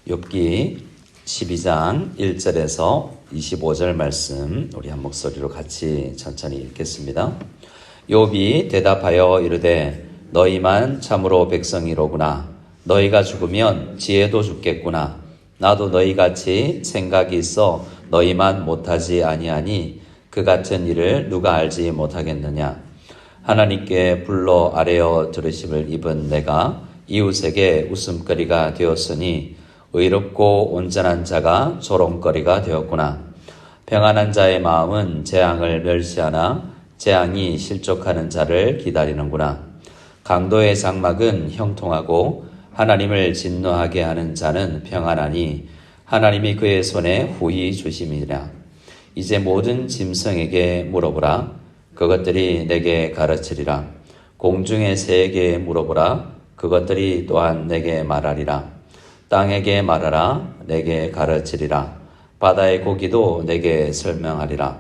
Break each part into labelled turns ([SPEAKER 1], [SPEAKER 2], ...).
[SPEAKER 1] 욥기 12장 1절에서 25절 말씀 우리 한 목소리로 같이 천천히 읽겠습니다. 욥이 대답하여 이르되 너희만 참으로 백성이로구나. 너희가 죽으면 지혜도 죽겠구나. 나도 너희같이 생각이 있어 너희만 못하지 아니하니 그 같은 일을 누가 알지 못하겠느냐. 하나님께 불러 아뢰어 들으심을 입은 내가 이웃에게 웃음거리가 되었으니 의롭고 온전한 자가 조롱거리가 되었구나. 평안한 자의 마음은 재앙을 멸시하나 재앙이 실족하는 자를 기다리는구나. 강도의 장막은 형통하고 하나님을 진노하게 하는 자는 평안하니 하나님이 그의 손에 후히 주심이라. 이제 모든 짐승에게 물어보라. 그것들이 내게 가르치리라. 공중의 새에게 물어보라. 그것들이 또한 내게 말하리라. 땅에게 말하라. 내게 가르치리라. 바다의 고기도 내게 설명하리라.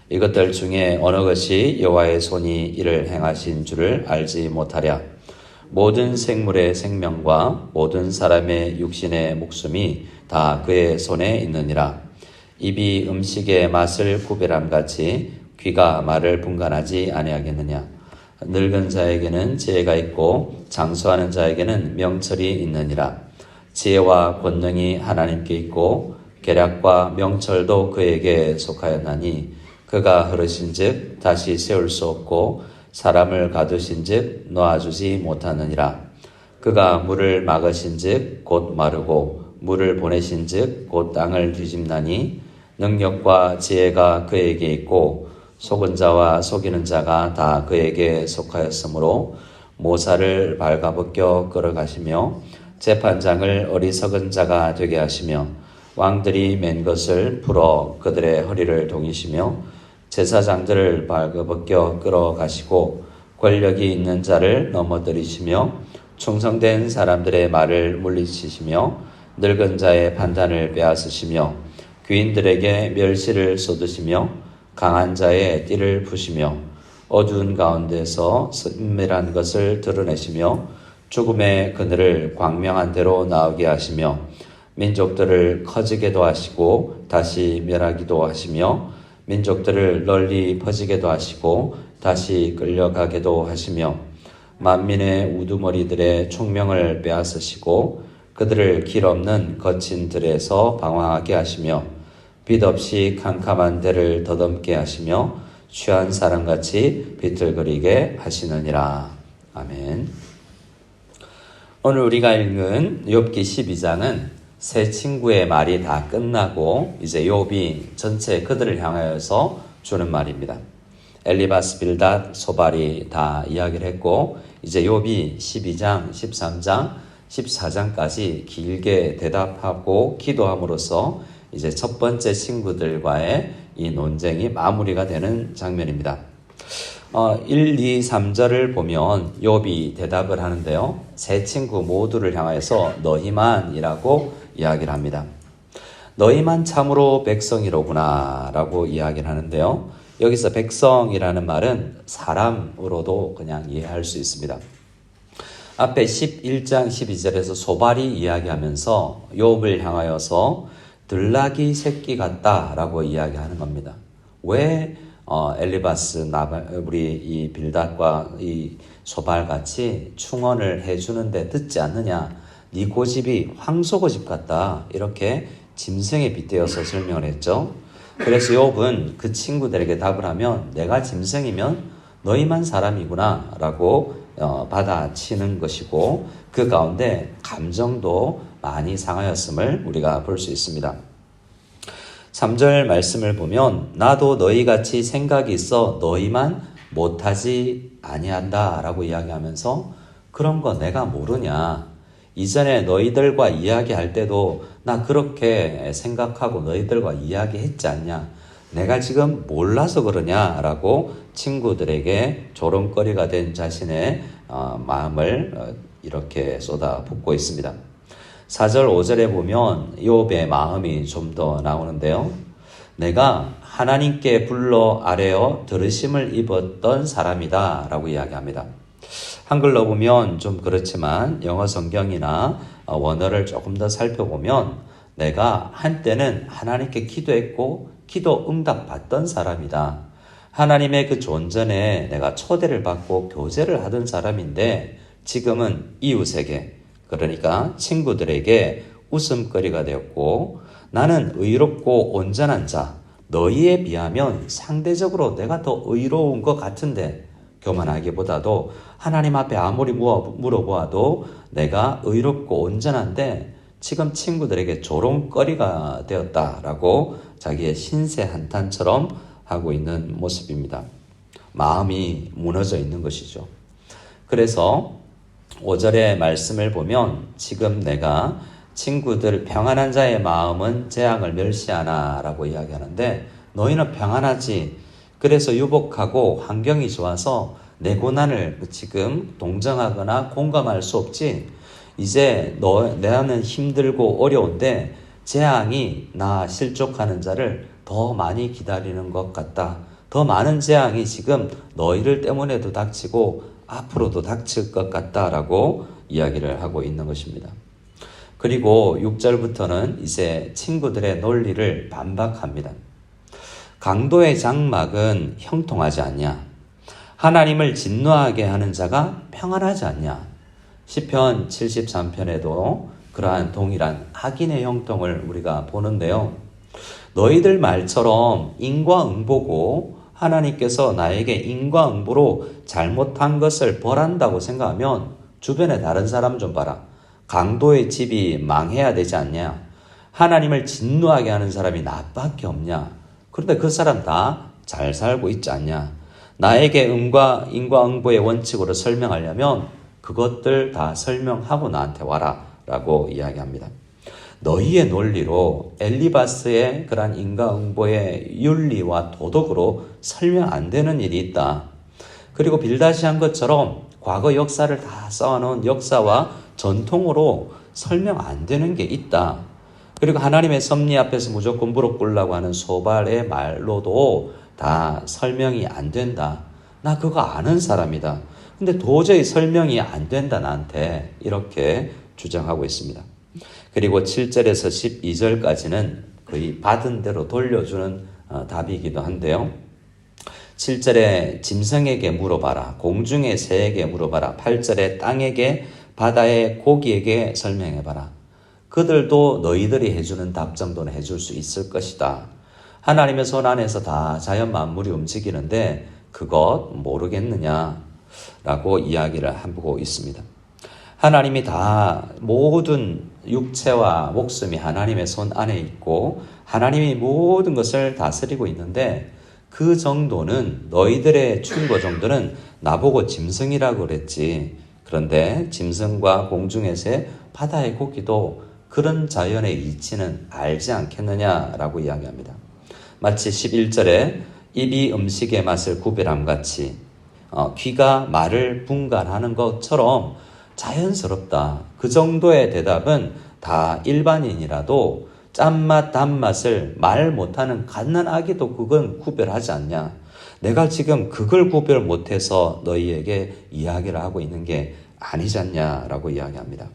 [SPEAKER 1] 이것들 중에 어느 것이 여호와의 손이 이를 행하신 줄을 알지 못하랴. 모든 생물의 생명과 모든 사람의 육신의 목숨이 다 그의 손에 있느니라. 입이 음식의 맛을 구별함 같이 귀가 말을 분간하지 아니하겠느냐. 늙은 자에게는 지혜가 있고 장수하는 자에게는 명철이 있느니라. 지혜와 권능이 하나님께 있고 계략과 명철도 그에게 속하였나니 그가 흐르신즉 다시 세울 수 없고 사람을 가두신즉 놓아주지 못하느니라. 그가 물을 막으신즉 곧 마르고 물을 보내신즉 곧 땅을 뒤집나니 능력과 지혜가 그에게 있고 속은 자와 속이는 자가 다 그에게 속하였으므로 모사를 발가벗겨 끌어가시며 재판장을 어리석은 자가 되게 하시며 왕들이 맨 것을 풀어 그들의 허리를 동이시며 제사장들을 발가벗겨 끌어가시고 권력이 있는 자를 넘어뜨리시며 충성된 사람들의 말을 물리치시며 늙은 자의 판단을 빼앗으시며 귀인들에게 멸시를 쏟으시며 강한 자의 띠를 푸시며 어두운 가운데서 은밀한 것을 드러내시며 죽음의 그늘을 광명한 대로 나오게 하시며 민족들을 커지게도 하시고 다시 멸하기도 하시며 민족들을 널리 퍼지게도 하시고 다시 끌려가게도 하시며 만민의 우두머리들의 총명을 빼앗으시고 그들을 길 없는 거친 들에서 방황하게 하시며 빛 없이 캄캄한 데를 더듬게 하시며 취한 사람같이 비틀거리게 하시느니라. 아멘. 오늘 우리가 읽은 욥기 12장은 세 친구의 말이 다 끝나고 이제 욥이 전체 그들을 향하여서 주는 말입니다. 엘리바스, 빌닷, 소발이 다 이야기를 했고 이제 욥이 12장, 13장, 14장까지 길게 대답하고 기도함으로써 이제 첫 번째 친구들과의 이 논쟁이 마무리가 되는 장면입니다. 1, 2, 3절을 보면 욥이 대답을 하는데요. 세 친구 모두를 향해서 너희만이라고 이야기를 합니다. 너희만 참으로 백성이로구나 라고 이야기를 하는데요. 여기서 백성이라는 말은 사람으로도 그냥 이해할 수 있습니다. 앞에 11장 12절에서 소발이 이야기하면서 욥을 향하여서 들나귀 새끼 같다라고 이야기하는 겁니다. 왜 엘리바스, 우리 이 빌닷과 이 소발같이 충언을 해주는데 듣지 않느냐. 네 고집이 황소고집 같다. 이렇게 짐승에 빗대어서 설명을 했죠. 그래서 욥은 그 친구들에게 답을 하면 내가 짐승이면 너희만 사람이구나 라고 받아치는 것이고 그 가운데 감정도 많이 상하였음을 우리가 볼 수 있습니다. 3절 말씀을 보면 나도 너희같이 생각이 있어 너희만 못하지 아니한다 라고 이야기하면서 그런 거 내가 모르냐. 이전에 너희들과 이야기할 때도 나 그렇게 생각하고 너희들과 이야기했지 않냐. 내가 지금 몰라서 그러냐 라고 친구들에게 조롱거리가 된 자신의 마음을 이렇게 쏟아붓고 있습니다. 4절 5절에 보면 욥의 마음이 좀 더 나오는데요. 내가 하나님께 불러 아뢰어 들으심을 입었던 사람이다 라고 이야기합니다. 한글로 보면 좀 그렇지만 영어 성경이나 원어를 조금 더 살펴보면 내가 한때는 하나님께 기도했고 기도 응답 받던 사람이다. 하나님의 그 존전에 내가 초대를 받고 교제를 하던 사람인데 지금은 이웃에게, 그러니까 친구들에게 웃음거리가 되었고 나는 의롭고 온전한 자, 너희에 비하면 상대적으로 내가 더 의로운 것 같은데 교만하기보다도 하나님 앞에 아무리 물어보아도 내가 의롭고 온전한데 지금 친구들에게 조롱거리가 되었다라고 자기의 신세 한탄처럼 하고 있는 모습입니다. 마음이 무너져 있는 것이죠. 그래서 5절의 말씀을 보면 지금 내가 친구들 평안한 자의 마음은 재앙을 멸시하나 라고 이야기하는데 너희는 평안하지. 그래서 유복하고 환경이 좋아서 내 고난을 지금 동정하거나 공감할 수 없지. 이제 나는 힘들고 어려운데 재앙이 나 실족하는 자를 더 많이 기다리는 것 같다. 더 많은 재앙이 지금 너희를 때문에도 닥치고 앞으로도 닥칠 것 같다라고 이야기를 하고 있는 것입니다. 그리고 6절부터는 이제 친구들의 논리를 반박합니다. 강도의 장막은 형통하지 않냐? 하나님을 진노하게 하는 자가 평안하지 않냐? 시편 73편에도 그러한 동일한 악인의 형통을 우리가 보는데요. 너희들 말처럼 인과응보고 하나님께서 나에게 인과응보로 잘못한 것을 벌한다고 생각하면 주변에 다른 사람 좀 봐라. 강도의 집이 망해야 되지 않냐? 하나님을 진노하게 하는 사람이 나밖에 없냐? 그런데 그 사람 다 잘 살고 있지 않냐? 나에게 인과응보의 원칙으로 설명하려면 그것들 다 설명하고 나한테 와라 라고 이야기합니다. 너희의 논리로 엘리바스의 그러한 인과응보의 윤리와 도덕으로 설명 안 되는 일이 있다. 그리고 빌다시 한 것처럼 과거 역사를 다 쌓아놓은 역사와 전통으로 설명 안 되는 게 있다. 그리고 하나님의 섭리 앞에서 무조건 무릎 꿇으려고 하는 소발의 말로도 다 설명이 안 된다. 나 그거 아는 사람이다. 근데 도저히 설명이 안 된다 나한테 이렇게 주장하고 있습니다. 그리고 7절에서 12절까지는 거의 받은 대로 돌려주는 답이기도 한데요. 7절에 짐승에게 물어봐라. 공중의 새에게 물어봐라. 8절에 땅에게 바다의 고기에게 설명해봐라. 그들도 너희들이 해주는 답 정도는 해줄 수 있을 것이다. 하나님의 손 안에서 다 자연 만물이 움직이는데 그것 모르겠느냐? 라고 이야기를 하고 있습니다. 하나님이 다 모든 육체와 목숨이 하나님의 손 안에 있고 하나님이 모든 것을 다스리고 있는데 그 정도는 너희들의 충고 정도는 나보고 짐승이라고 그랬지. 그런데 짐승과 공중의 새, 바다의 고기도 그런 자연의 이치는 알지 않겠느냐라고 이야기합니다. 마치 11절에 입이 음식의 맛을 구별함 같이 귀가 말을 분간하는 것처럼 자연스럽다. 그 정도의 대답은 다 일반인이라도 짠맛, 단맛을 말 못하는 갓난아기도 그건 구별하지 않냐. 내가 지금 그걸 구별 못해서 너희에게 이야기를 하고 있는 게 아니지 않냐라고 이야기합니다.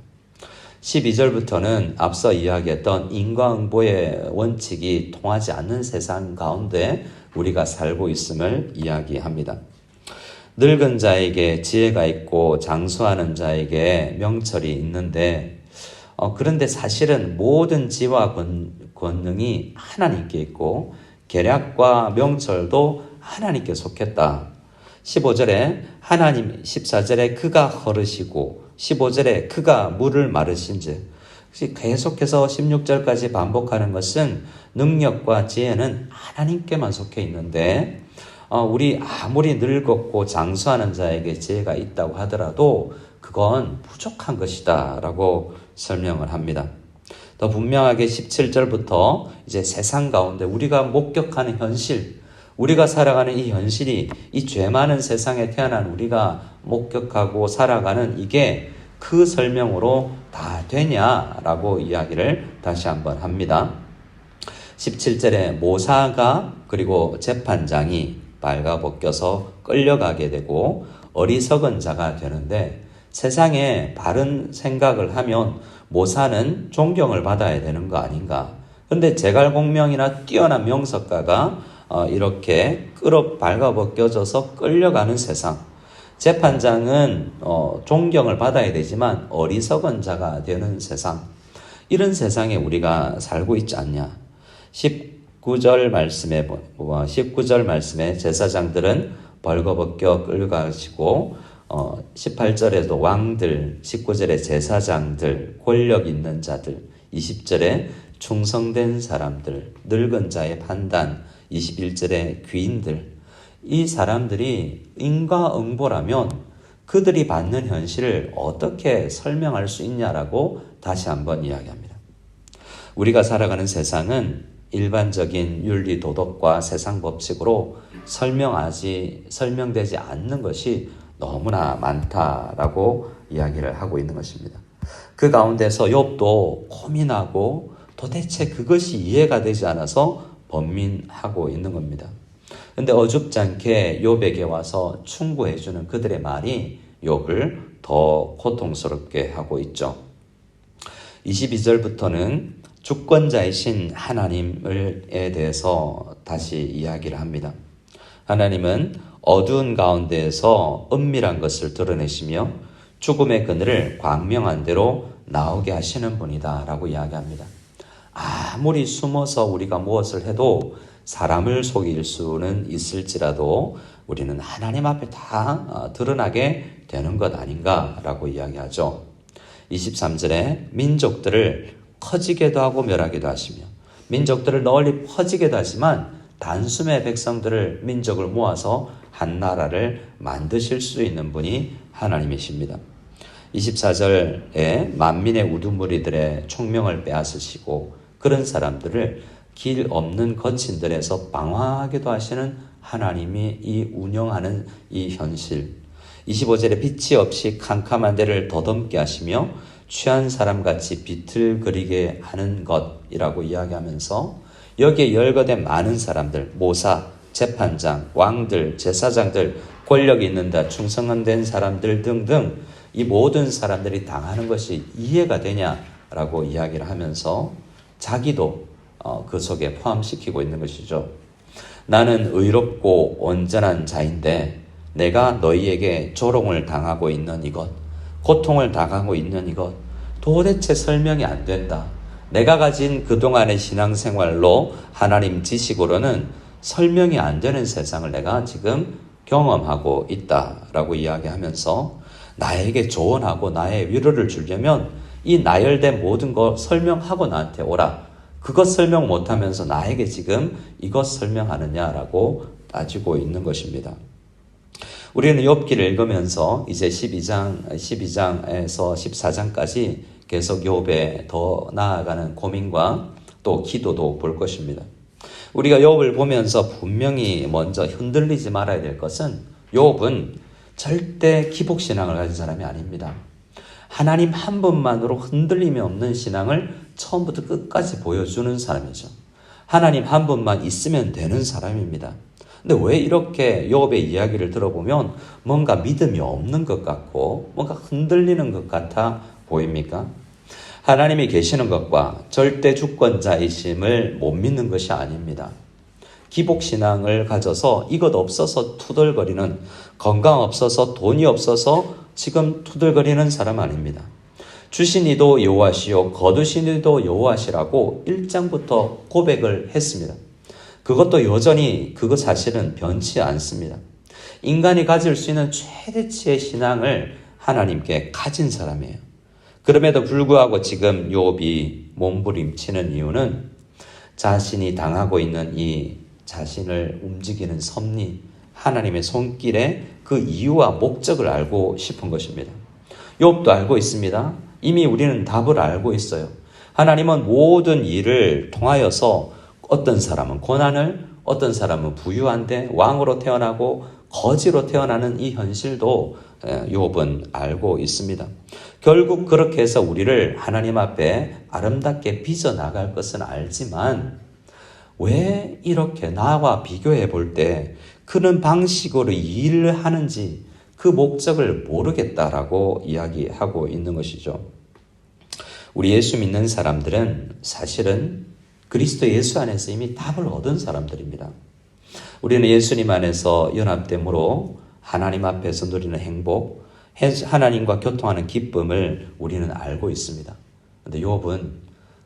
[SPEAKER 1] 12절부터는 앞서 이야기했던 인과응보의 원칙이 통하지 않는 세상 가운데 우리가 살고 있음을 이야기합니다. 늙은 자에게 지혜가 있고 장수하는 자에게 명철이 있는데 그런데 사실은 모든 지혜와 권능이 하나님께 있고 계략과 명철도 하나님께 속했다. 15절에 하나님, 14절에 그가 허르시고 15절에 그가 물을 마르신즉 계속해서 16절까지 반복하는 것은 능력과 지혜는 하나님께만 속해 있는데 우리 아무리 늙었고 장수하는 자에게 지혜가 있다고 하더라도 그건 부족한 것이다 라고 설명을 합니다. 더 분명하게 17절부터 이제 세상 가운데 우리가 목격하는 현실, 우리가 살아가는 이 현실이 이 죄 많은 세상에 태어난 우리가 목격하고 살아가는 이게 그 설명으로 다 되냐라고 이야기를 다시 한번 합니다. 17절에 모사가 그리고 재판장이 발가벗겨서 끌려가게 되고 어리석은 자가 되는데 세상에 바른 생각을 하면 모사는 존경을 받아야 되는 거 아닌가. 근데 제갈공명이나 뛰어난 명석가가 이렇게 발가벗겨져서 끌려가는 세상. 재판장은 존경을 받아야 되지만 어리석은 자가 되는 세상. 이런 세상에 우리가 살고 있지 않냐. 19절 말씀에 제사장들은 벌거벗겨 끌려가시고 18절에도 왕들, 19절에 제사장들, 권력 있는 자들, 20절에 충성된 사람들, 늙은 자의 판단, 21절에 귀인들. 이 사람들이 인과응보라면 그들이 받는 현실을 어떻게 설명할 수 있냐라고 다시 한번 이야기합니다. 우리가 살아가는 세상은 일반적인 윤리 도덕과 세상 법칙으로 설명되지 않는 것이 너무나 많다라고 이야기를 하고 있는 것입니다. 그 가운데서 욥도 고민하고 도대체 그것이 이해가 되지 않아서 번민하고 있는 겁니다. 근데 어줍지 않게 욥에게 와서 충고해주는 그들의 말이 욥을 더 고통스럽게 하고 있죠. 22절부터는 주권자이신 하나님에 대해서 다시 이야기를 합니다. 하나님은 어두운 가운데에서 은밀한 것을 드러내시며 죽음의 그늘을 광명한 대로 나오게 하시는 분이다 라고 이야기합니다. 아무리 숨어서 우리가 무엇을 해도 사람을 속일 수는 있을지라도 우리는 하나님 앞에 다 드러나게 되는 것 아닌가라고 이야기하죠. 23절에 민족들을 커지게도 하고 멸하기도 하시며 민족들을 널리 퍼지게도 하지만 단숨에 백성들을 민족을 모아서 한 나라를 만드실 수 있는 분이 하나님이십니다. 24절에 만민의 우두머리들의 총명을 빼앗으시고 그런 사람들을 길 없는 거친들에서 방황하게도 하시는 하나님이 이 운영하는 이 현실. 25절에 빛이 없이 캄캄한 데를 더듬게 하시며 취한 사람같이 비틀거리게 하는 것이라고 이야기하면서 여기에 열거된 많은 사람들, 모사, 재판장, 왕들, 제사장들, 권력이 있는 자, 충성된 사람들 등등 이 모든 사람들이 당하는 것이 이해가 되냐라고 이야기를 하면서 자기도 그 속에 포함시키고 있는 것이죠. 나는 의롭고 온전한 자인데 내가 너희에게 조롱을 당하고 있는 이것, 고통을 당하고 있는 이것 도대체 설명이 안 된다. 내가 가진 그동안의 신앙생활로 하나님 지식으로는 설명이 안 되는 세상을 내가 지금 경험하고 있다라고 이야기하면서 나에게 조언하고 나의 위로를 주려면 이 나열된 모든 것 설명하고 나한테 오라. 그것 설명 못하면서 나에게 지금 이것 설명하느냐라고 따지고 있는 것입니다. 우리는 욥기를 읽으면서 이제 12장에서 14장까지 계속 욥에 더 나아가는 고민과 또 기도도 볼 것입니다. 우리가 욥을 보면서 분명히 먼저 흔들리지 말아야 될 것은 욥은 절대 기복신앙을 가진 사람이 아닙니다. 하나님 한 분만으로 흔들림이 없는 신앙을 처음부터 끝까지 보여주는 사람이죠. 하나님 한 분만 있으면 되는 사람입니다. 근데 왜 이렇게 욥의 이야기를 들어보면 뭔가 믿음이 없는 것 같고 뭔가 흔들리는 것 같아 보입니까? 하나님이 계시는 것과 절대 주권자이심을 못 믿는 것이 아닙니다. 기복신앙을 가져서 이것 없어서 투덜거리는, 건강 없어서 돈이 없어서 지금 투덜거리는 사람 아닙니다. 주신 이도 여호와시요 거두신 이도 여호와시라고 1장부터 고백을 했습니다. 그것도 여전히 그것 사실은 변치 않습니다. 인간이 가질 수 있는 최대치의 신앙을 하나님께 가진 사람이에요. 그럼에도 불구하고 지금 욥이 몸부림치는 이유는 자신이 당하고 있는 이 자신을 움직이는 섭리, 하나님의 손길에 그 이유와 목적을 알고 싶은 것입니다. 욥도 알고 있습니다. 이미 우리는 답을 알고 있어요. 하나님은 모든 일을 통하여서 어떤 사람은 고난을, 어떤 사람은 부유한데 왕으로 태어나고 거지로 태어나는 이 현실도 욥은 알고 있습니다. 결국 그렇게 해서 우리를 하나님 앞에 아름답게 빚어나갈 것은 알지만 왜 이렇게 나와 비교해 볼 때 그런 방식으로 일을 하는지 그 목적을 모르겠다라고 이야기하고 있는 것이죠. 우리 예수 믿는 사람들은 사실은 그리스도 예수 안에서 이미 답을 얻은 사람들입니다. 우리는 예수님 안에서 연합됨으로 하나님 앞에서 누리는 행복, 하나님과 교통하는 기쁨을 우리는 알고 있습니다. 그런데 욥은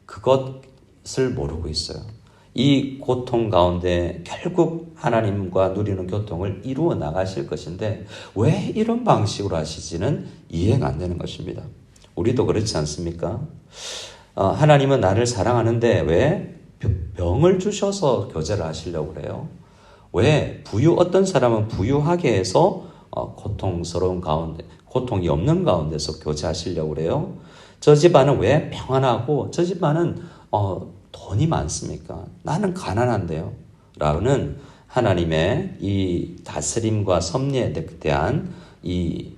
[SPEAKER 1] 그것을 모르고 있어요. 이 고통 가운데 결국 하나님과 누리는 교통을 이루어 나가실 것인데 왜 이런 방식으로 하시지는 이해가 안 되는 것입니다. 우리도 그렇지 않습니까? 하나님은 나를 사랑하는데 왜 병을 주셔서 교제를 하시려고 그래요? 왜 어떤 사람은 부유하게 해서 고통스러운 가운데, 고통이 없는 가운데서 교제하시려고 그래요? 저 집안은 왜 평안하고 저 집안은 돈이 많습니까? 나는 가난한데요. 라는 하나님의 이 다스림과 섭리에 대한 이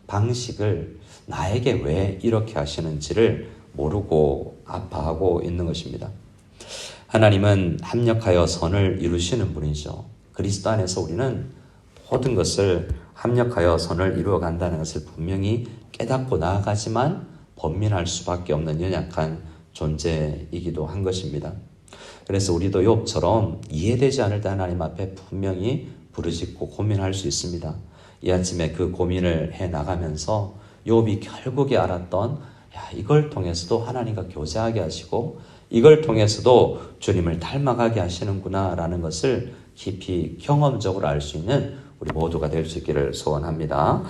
[SPEAKER 1] 방식을 나에게 왜 이렇게 하시는지를 모르고 아파하고 있는 것입니다. 하나님은 합력하여 선을 이루시는 분이죠. 그리스도 안에서 우리는 모든 것을 합력하여 선을 이루어 간다는 것을 분명히 깨닫고 나아가지만 번민할 수밖에 없는 연약한 존재이기도 한 것입니다. 그래서 우리도 욥처럼 이해되지 않을 때 하나님 앞에 분명히 부르짖고 고민할 수 있습니다. 이 아침에 그 고민을 해 나가면서 욥이 결국에 알았던 이걸 통해서도 하나님과 교제하게 하시고 이걸 통해서도 주님을 닮아가게 하시는구나 라는 것을 깊이 경험적으로 알 수 있는 우리 모두가 될 수 있기를 소원합니다.